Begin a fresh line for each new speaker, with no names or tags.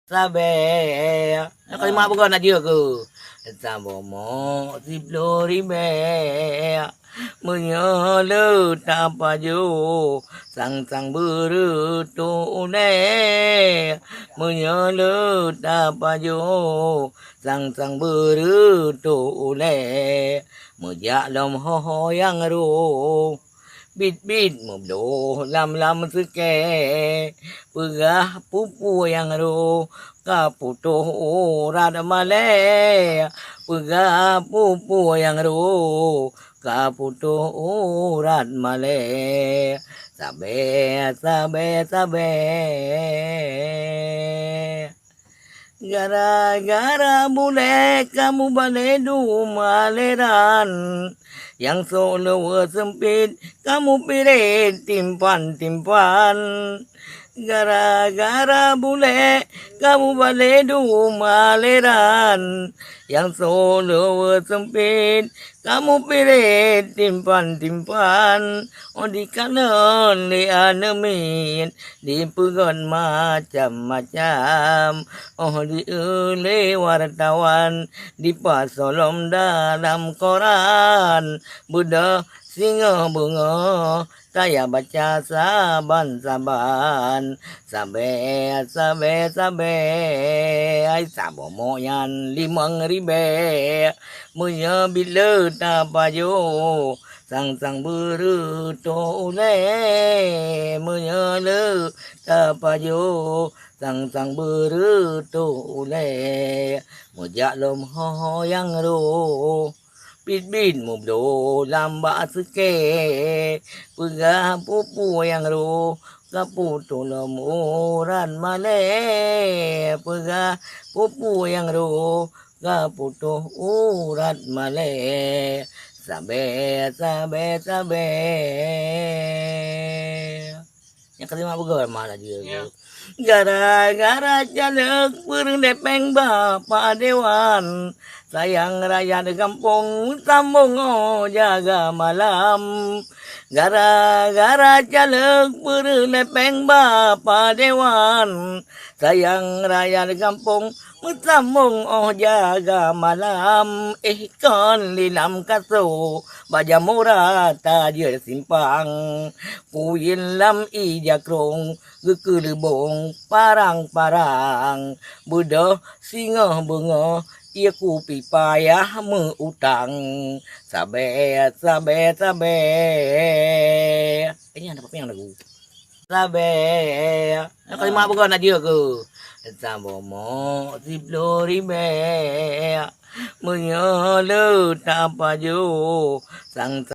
Sabe, ako yung mga bugaw na diyo ko. Sabo mo, si Floribe, menyala tapajo, sang buru tu une, menyala tapajo, sang buru tu une, mejak lom ho yang ru. Bit mubdo lam seke pegah pupu yang ro kaputo rada male pegah pupu yang ro kaputo rad male sabe gara-gara bule kamu baledu maleran yang solo sempit kamu pirit timpan gara-gara bule kamu baledu maleran yang solo sempit kamu pirit timpan oh di kanan di anemin di pegon macam-macam oh di wartawan di pasolom dalam koran Buddha singa bunga saya baca saban sabe ai sabo moyan 5.000 munya bila tapayo sang buru to le munya le tapayo sang buru to le mojak lom ho yang ro bit mubdo lamba seke pegah pupu yang ro kaputo lamuran male pegah pupu yang ro kaputo urat male sabe yang kelima bukan mana dia gara-gara jaluk berdepeng bapak dewan sayang raya di kampung sambung jaga malam gara-gara jaluk berdepeng bapak dewan sayang raya di kampung sambung jaga malam ikan lilam kaso baja murah tajir simpang kuyin lam ijakrong gekelebong parang Buddha singa bunga ia kupi payah meutang sabe ini ada apa yang lagu sabe ako yung mga bugaw na diyo ko sabo mo si Floribe menyala tapajo sang